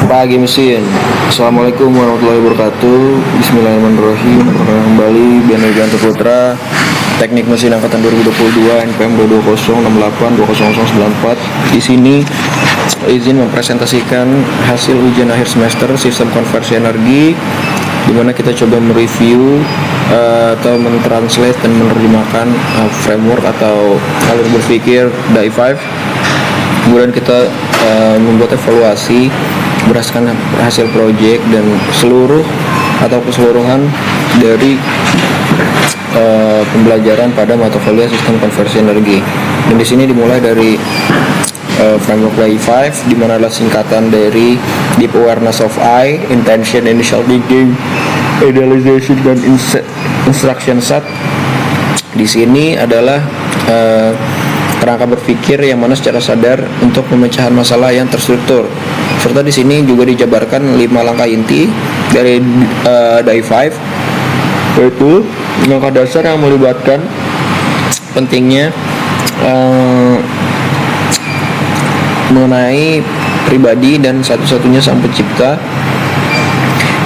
Pagi mesin. Assalamualaikum warahmatullahi wabarakatuh. Bismillahirrahmanirrahim. Perkenalkan kembali Bian Wiganto Putra, Teknik Mesin Angkatan 2022, NPM 22068200094. Di sini izin mempresentasikan hasil ujian akhir semester sistem konversi energi, di mana kita coba mereview atau mentranslate dan menerjemahkan framework atau alur berpikir DAI5. Kemudian kita membuat evaluasi berdasarkan hasil proyek dan keseluruhan dari pembelajaran pada mata kuliah sistem konversi energi. Dan di sini dimulai dari framework DAI5, di mana adalah singkatan dari Deep Awareness of I, Intention, Initial Thinking, Idealization, dan Instruction Set. Di sini adalah kerangka berpikir yang mana secara sadar untuk pemecahan masalah yang terstruktur. Serta di sini juga dijabarkan 5 langkah inti dari DAI5, yaitu langkah dasar yang melibatkan pentingnya mengenai pribadi dan satu-satunya sang pencipta,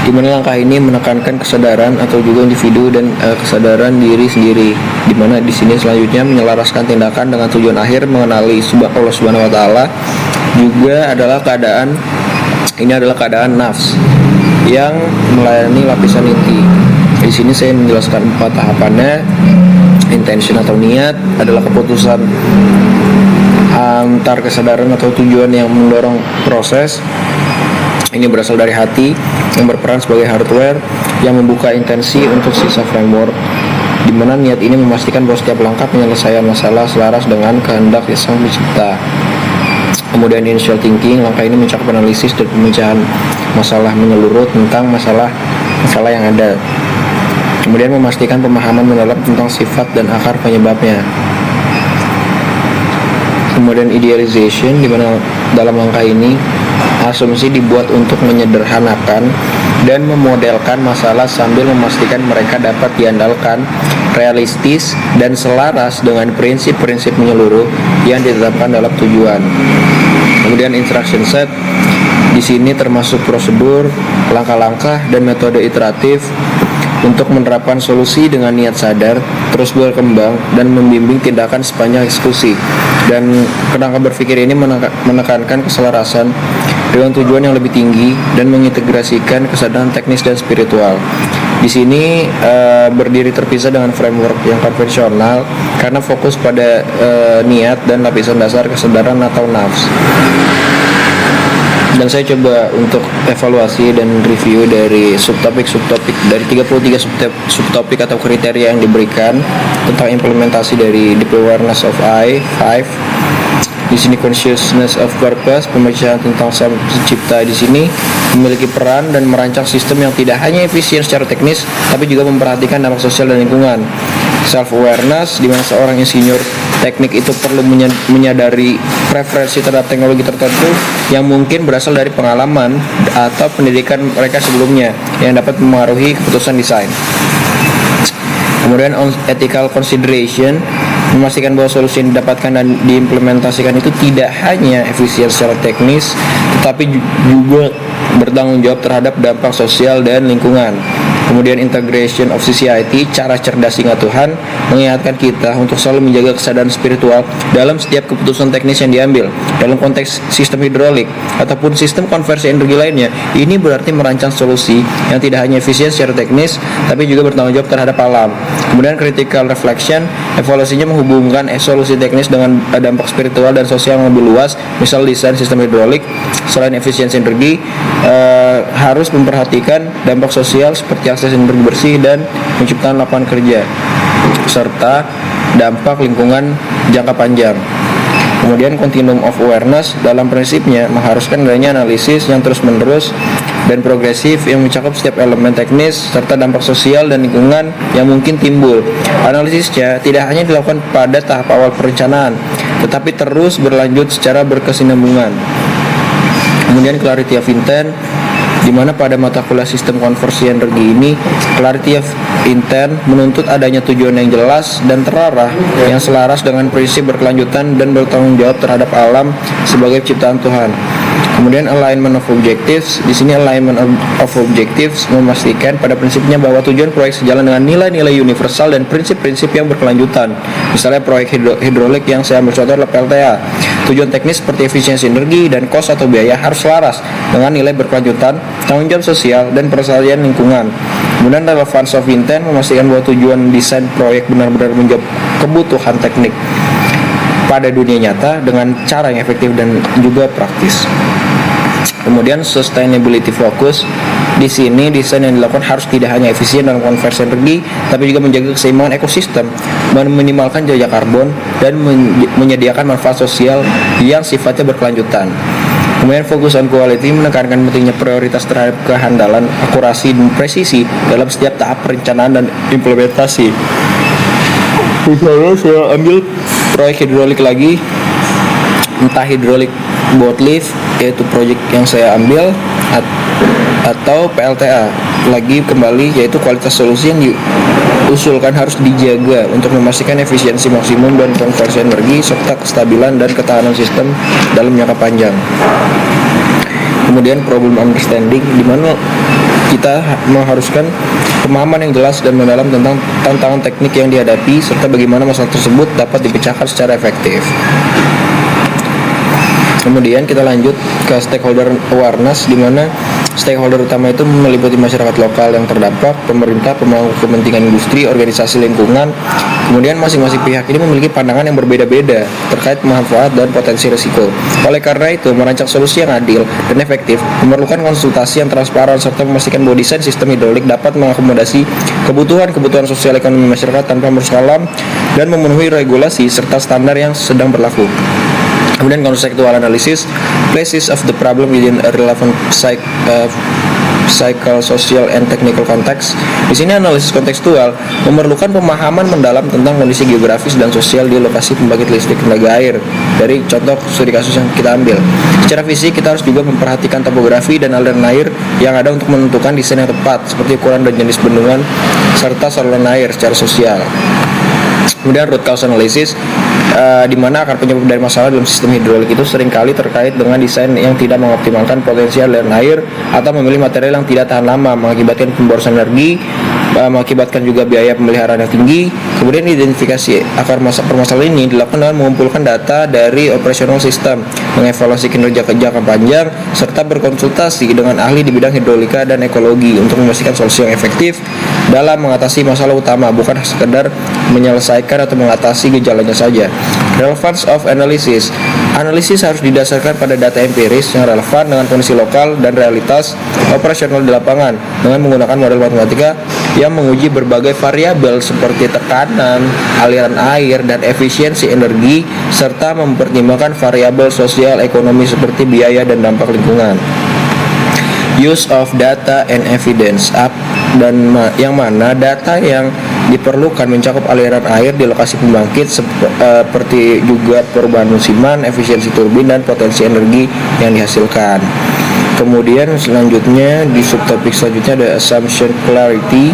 di mana langkah ini menekankan kesadaran atau juga individu dan kesadaran diri sendiri, di mana di sini selanjutnya menyelaraskan tindakan dengan tujuan akhir mengenali Allah Subhanahu wa taala. Juga adalah keadaan nafs yang melayani lapisan inti. Di sini saya menjelaskan 4 tahapannya. Intention atau niat adalah keputusan antar kesadaran atau tujuan yang mendorong proses. Ini berasal dari hati yang berperan sebagai hardware yang membuka intensi untuk sisa framework, di mana niat ini memastikan bahwa setiap langkah penyelesaian masalah selaras dengan kehendak sang pencipta. Kemudian initial thinking, langkah ini mencakup analisis dan pemecahan masalah menyeluruh tentang masalah yang ada. Kemudian memastikan pemahaman mendalam tentang sifat dan akar penyebabnya. Kemudian idealization, di mana dalam langkah ini asumsi dibuat untuk menyederhanakan dan memodelkan masalah sambil memastikan mereka dapat diandalkan, realistis, dan selaras dengan prinsip-prinsip menyeluruh yang ditetapkan dalam tujuan. Kemudian instruction set, di sini termasuk prosedur, langkah-langkah, dan metode iteratif untuk menerapkan solusi dengan niat sadar, terus berkembang, dan membimbing tindakan sepanjang eksekusi. Dan kerangka berpikir ini menekankan keselarasan dengan tujuan yang lebih tinggi dan mengintegrasikan kesadaran teknis dan spiritual. Di sini berdiri terpisah dengan framework yang konvensional karena fokus pada niat dan lapisan dasar kesadaran atau nafs. Dan saya coba untuk evaluasi dan review dari subtopik dari 33 subtopik atau kriteria yang diberikan tentang implementasi dari Deep Awareness of I 5. Di sini consciousness of purpose, pembicaraan tentang sang pencipta di sini memiliki peran dan merancang sistem yang tidak hanya efisien secara teknis, tapi juga memperhatikan dampak sosial dan lingkungan. Self awareness, di mana seorang insinyur teknik itu perlu menyadari preferensi terhadap teknologi tertentu yang mungkin berasal dari pengalaman atau pendidikan mereka sebelumnya yang dapat mempengaruhi keputusan desain. Kemudian ethical consideration, memastikan bahwa solusi yang didapatkan dan diimplementasikan itu tidak hanya efisien secara teknis, tetapi juga bertanggung jawab terhadap dampak sosial dan lingkungan. Kemudian integration of society, cara cerdas ingat Tuhan, mengingatkan kita untuk selalu menjaga kesadaran spiritual dalam setiap keputusan teknis yang diambil. Dalam konteks sistem hidrolik ataupun sistem konversi energi lainnya, ini berarti merancang solusi yang tidak hanya efisien secara teknis, tapi juga bertanggung jawab terhadap alam. Kemudian critical reflection, evaluasinya menghubungkan solusi teknis dengan dampak spiritual dan sosial yang lebih luas. Misal desain sistem hidrolik selain efisiensi energi harus memperhatikan dampak sosial seperti akses energi bersih dan penciptaan lapangan kerja, serta dampak lingkungan jangka panjang. Kemudian continuum of awareness dalam prinsipnya mengharuskan adanya analisis yang terus-menerus dan progresif yang mencakup setiap elemen teknis serta dampak sosial dan lingkungan yang mungkin timbul. Analisisnya tidak hanya dilakukan pada tahap awal perencanaan, tetapi terus berlanjut secara berkesinambungan. Kemudian clarity of intent, di mana pada mata kuliah sistem konversi energi ini, clarity of intent menuntut adanya tujuan yang jelas dan terarah yang selaras dengan prinsip berkelanjutan dan bertanggung jawab terhadap alam sebagai ciptaan Tuhan. Kemudian alignment of objectives. Di sini alignment of objectives memastikan pada prinsipnya bahwa tujuan proyek sejalan dengan nilai-nilai universal dan prinsip-prinsip yang berkelanjutan. Misalnya proyek hidrolik yang saya ambil contoh adalah PLTA. Tujuan teknis seperti efisiensi energi dan kos atau biaya harus selaras dengan nilai berkelanjutan, tanggung jawab sosial, dan pelestarian lingkungan. Kemudian relevance of intent memastikan bahwa tujuan desain proyek benar-benar menjawab kebutuhan teknik pada dunia nyata dengan cara yang efektif dan juga praktis. Kemudian sustainability focus. Di sini desain yang dilakukan harus tidak hanya efisien dalam konversi energi, tapi juga menjaga keseimbangan ekosistem, meminimalkan jejak karbon, dan menyediakan manfaat sosial yang sifatnya berkelanjutan. Kemudian fokus on quality menekankan pentingnya prioritas terhadap kehandalan, akurasi, dan presisi dalam setiap tahap perencanaan dan implementasi. Misalnya saya ambil proyek hidrolik lagi, entah hidrolik boat lift yaitu proyek yang saya ambil, atau PLTA lagi kembali yaitu kualitas solusi yang diusulkan harus dijaga untuk memastikan efisiensi maksimum dan konversi energi serta kestabilan dan ketahanan sistem dalam jangka panjang. Kemudian problem understanding, di mana kita mengharuskan pemahaman yang jelas dan mendalam tentang tantangan teknik yang dihadapi serta bagaimana masalah tersebut dapat dipecahkan secara efektif. Kemudian kita lanjut ke stakeholder awareness, di mana stakeholder utama itu meliputi masyarakat lokal yang terdampak, pemerintah, pemangku kepentingan industri, organisasi lingkungan. Kemudian masing-masing pihak ini memiliki pandangan yang berbeda-beda terkait manfaat dan potensi risiko. Oleh karena itu, merancang solusi yang adil dan efektif memerlukan konsultasi yang transparan serta memastikan bahwa desain sistem hidrolik dapat mengakomodasi kebutuhan sosial ekonomi masyarakat tanpa merusak alam dan memenuhi regulasi serta standar yang sedang berlaku. Kemudian conceptual analysis, places of the problem within a relevant cycle, social, and technical context. Di sini analisis kontekstual memerlukan pemahaman mendalam tentang kondisi geografis dan sosial di lokasi pembangkit listrik tenaga air. Dari contoh studi kasus yang kita ambil. Secara fisik kita harus juga memperhatikan topografi dan aliran air yang ada untuk menentukan desain yang tepat, seperti ukuran dan jenis bendungan serta saluran air secara sosial. Kemudian root cause analysis, di mana akar penyebab dari masalah dalam sistem hidrolik itu seringkali terkait dengan desain yang tidak mengoptimalkan potensi aliran air atau memilih material yang tidak tahan lama, mengakibatkan pemborosan energi, mengakibatkan juga biaya pemeliharaan yang tinggi. Kemudian identifikasi akar permasalahan ini dilakukan dengan mengumpulkan data dari operasional sistem, mengevaluasi kinerja jangka panjang, serta berkonsultasi dengan ahli di bidang hidrolika dan ekologi untuk memastikan solusi yang efektif dalam mengatasi masalah utama, bukan sekedar menyelesaikan atau mengatasi gejalanya saja. Relevance of analysis. Analisis harus didasarkan pada data empiris yang relevan dengan kondisi lokal dan realitas operasional di lapangan dengan menggunakan model matematika yang menguji berbagai variabel seperti tekanan, aliran air, dan efisiensi energi, serta mempertimbangkan variabel sosial ekonomi seperti biaya dan dampak lingkungan. Use of data and evidence up, dan yang mana data yang diperlukan mencakup aliran air di lokasi pembangkit seperti juga perubahan musiman, efisiensi turbin, dan potensi energi yang dihasilkan. Kemudian selanjutnya di subtopik selanjutnya ada assumption clarity,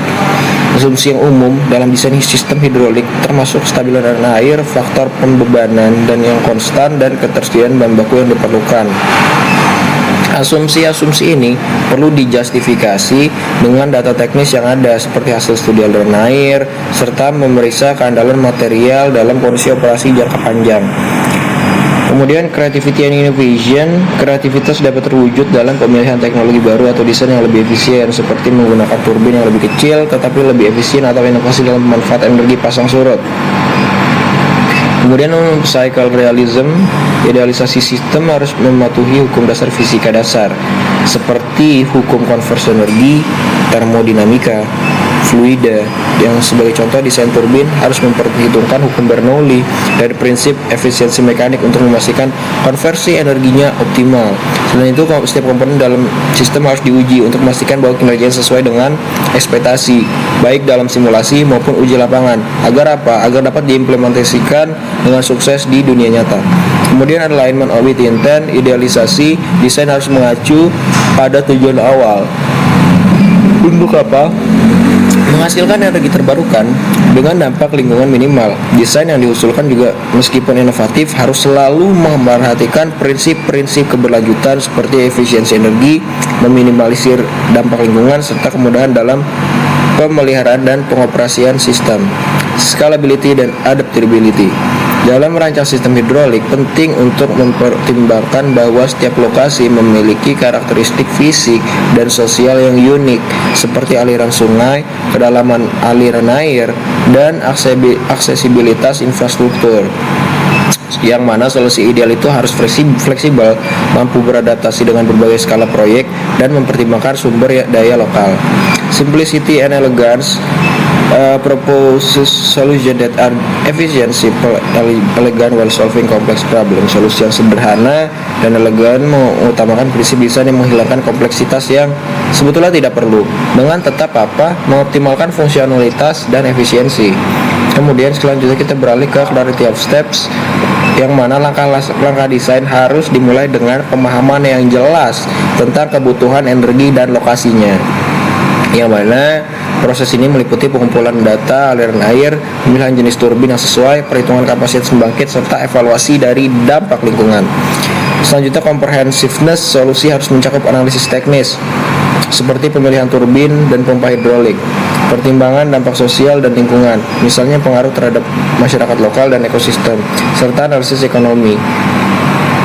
asumsi yang umum dalam desain sistem hidrolik termasuk kestabilan aliran air, faktor pembebanan dan yang konstan, dan ketersediaan bahan baku yang diperlukan. Asumsi-asumsi ini perlu dijustifikasi dengan data teknis yang ada seperti hasil studi aliran air serta memeriksa keandalan material dalam kondisi operasi jangka panjang. Kemudian creativity and innovation, kreativitas dapat terwujud dalam pemilihan teknologi baru atau desain yang lebih efisien seperti menggunakan turbin yang lebih kecil tetapi lebih efisien atau inovasi dalam memanfaatkan energi pasang surut. Kemudian cycle realism, idealisasi sistem harus mematuhi hukum dasar fisika dasar seperti hukum konversi energi, termodinamika, fluida. Yang sebagai contoh desain turbin harus memperhitungkan hukum Bernoulli dari prinsip efisiensi mekanik untuk memastikan konversi energinya optimal. Selain itu, setiap komponen dalam sistem harus diuji untuk memastikan bahwa kinerjanya sesuai dengan ekspektasi, baik dalam simulasi maupun uji lapangan. Agar apa? Agar dapat diimplementasikan dengan sukses di dunia nyata. Kemudian alignment with intent, idealisasi, desain harus mengacu pada tujuan awal. Untuk apa? menghasilkan energi terbarukan dengan dampak lingkungan minimal. Desain yang diusulkan juga meskipun inovatif harus selalu memperhatikan prinsip-prinsip keberlanjutan seperti efisiensi energi, meminimalisir dampak lingkungan, serta kemudahan dalam pemeliharaan dan pengoperasian sistem, scalability dan adaptability. Dalam merancang sistem hidrolik, penting untuk mempertimbangkan bahwa setiap lokasi memiliki karakteristik fisik dan sosial yang unik, seperti aliran sungai, kedalaman aliran air, dan aksesibilitas infrastruktur. Yang mana solusi ideal itu harus fleksibel, mampu beradaptasi dengan berbagai skala proyek, dan mempertimbangkan sumber daya lokal. Simplicity and elegance proposes solution that are efficient, simple, elegant while solving complex problem. Solusi yang sederhana dan elegan mengutamakan prinsip desain yang menghilangkan kompleksitas yang sebetulnya tidak perlu, dengan tetap mengoptimalkan fungsionalitas dan efisiensi. Kemudian selanjutnya kita beralih ke clarity of steps, yang mana langkah desain harus dimulai dengan pemahaman yang jelas tentang kebutuhan energi dan lokasinya, yang mana proses ini meliputi pengumpulan data aliran air, pemilihan jenis turbin yang sesuai, perhitungan kapasitas pembangkit, serta evaluasi dari dampak lingkungan. Selanjutnya, comprehensiveness. Solusi harus mencakup analisis teknis seperti pemilihan turbin dan pompa hidrolik, pertimbangan dampak sosial dan lingkungan, misalnya pengaruh terhadap masyarakat lokal dan ekosistem, serta analisis ekonomi.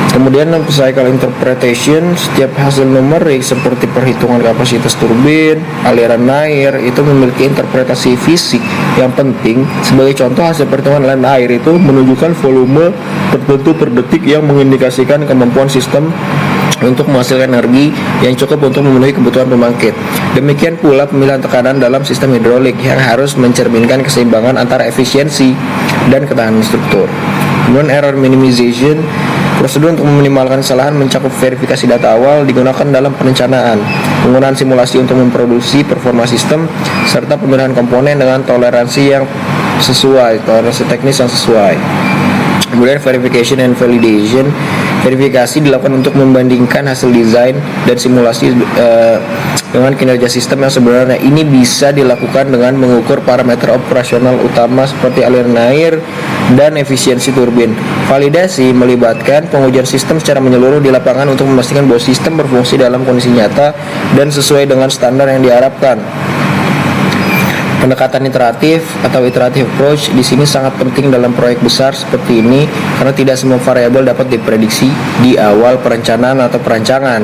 Kemudian cycle interpretation, setiap hasil numerik seperti perhitungan kapasitas turbin, aliran air itu memiliki interpretasi fisik yang penting. Sebagai contoh, hasil perhitungan aliran air itu menunjukkan volume tertentu per detik yang mengindikasikan kemampuan sistem untuk menghasilkan energi yang cukup untuk memenuhi kebutuhan pembangkit. Demikian pula pemilihan tekanan dalam sistem hidrolik yang harus mencerminkan keseimbangan antara efisiensi dan ketahanan struktur. Kemudian error minimization, prosedur untuk meminimalkan kesalahan mencakup verifikasi data awal digunakan dalam perencanaan, penggunaan simulasi untuk memproduksi performa sistem, serta pemilihan komponen dengan toleransi teknis yang sesuai. Kemudian verification and validation, verifikasi dilakukan untuk membandingkan hasil desain dan simulasi dengan kinerja sistem yang sebenarnya. Ini bisa dilakukan dengan mengukur parameter operasional utama seperti aliran air dan efisiensi turbin. Validasi melibatkan pengujian sistem secara menyeluruh di lapangan untuk memastikan bahwa sistem berfungsi dalam kondisi nyata dan sesuai dengan standar yang diharapkan. Pendekatan iteratif atau iterative approach di sini sangat penting dalam proyek besar seperti ini, karena tidak semua variabel dapat diprediksi di awal perencanaan atau perancangan.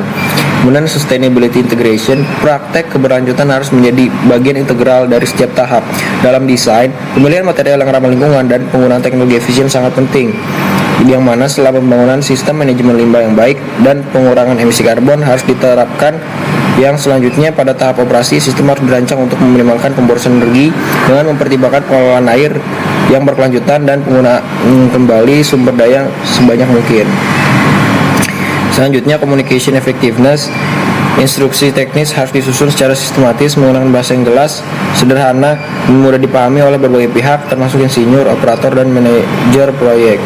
Kemudian sustainability integration, praktek keberlanjutan harus menjadi bagian integral dari setiap tahap. Dalam desain, pemilihan material yang ramah lingkungan dan penggunaan teknologi efisien sangat penting, yang mana setelah pembangunan sistem manajemen limbah yang baik dan pengurangan emisi karbon harus diterapkan. Yang selanjutnya, pada tahap operasi, sistem harus dirancang untuk meminimalkan pemborosan energi dengan mempertimbangkan pengelolaan air yang berkelanjutan dan penggunaan kembali sumber daya sebanyak mungkin. Selanjutnya, communication effectiveness. Instruksi teknis harus disusun secara sistematis menggunakan bahasa yang jelas, sederhana, dan mudah dipahami oleh berbagai pihak, termasuk insinyur, operator, dan manajer proyek.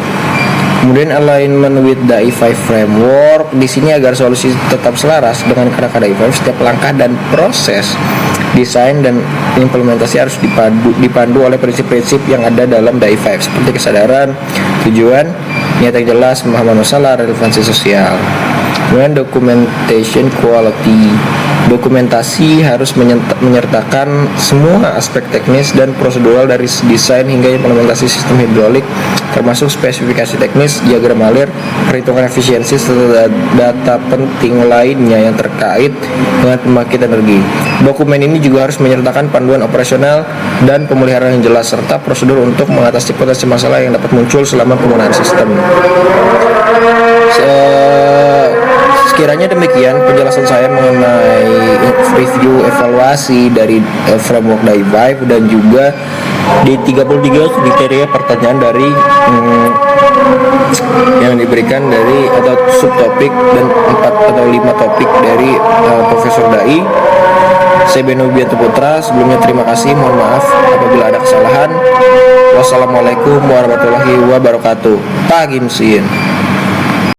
Kemudian alignment with the E5 framework, di sini agar solusi tetap selaras dengan kerangka E5, setiap langkah dan proses desain dan implementasi harus dipandu oleh prinsip-prinsip yang ada dalam E5 seperti kesadaran, tujuan, niat yang jelas, pemahaman masalah, relevansi sosial. Kemudian documentation quality, dokumentasi harus menyertakan semua aspek teknis dan prosedural dari desain hingga implementasi sistem hidrolik, termasuk spesifikasi teknis, diagram alir, perhitungan efisiensi, serta data penting lainnya yang terkait dengan pembangkit energi. Dokumen ini juga harus menyertakan panduan operasional dan pemeliharaan yang jelas, serta prosedur untuk mengatasi potensi masalah yang dapat muncul selama penggunaan sistem. Sekiranya demikian penjelasan saya mengenai review evaluasi dari framework DAI5 dan juga di 33 kriteria pertanyaan dari yang diberikan dari atau subtopik dan 4 atau 5 topik dari Profesor Dai. Saya Beno Bianto Putra. Sebelumnya terima kasih, mohon maaf apabila ada kesalahan. Wassalamualaikum warahmatullahi wabarakatuh. Pagi mesin.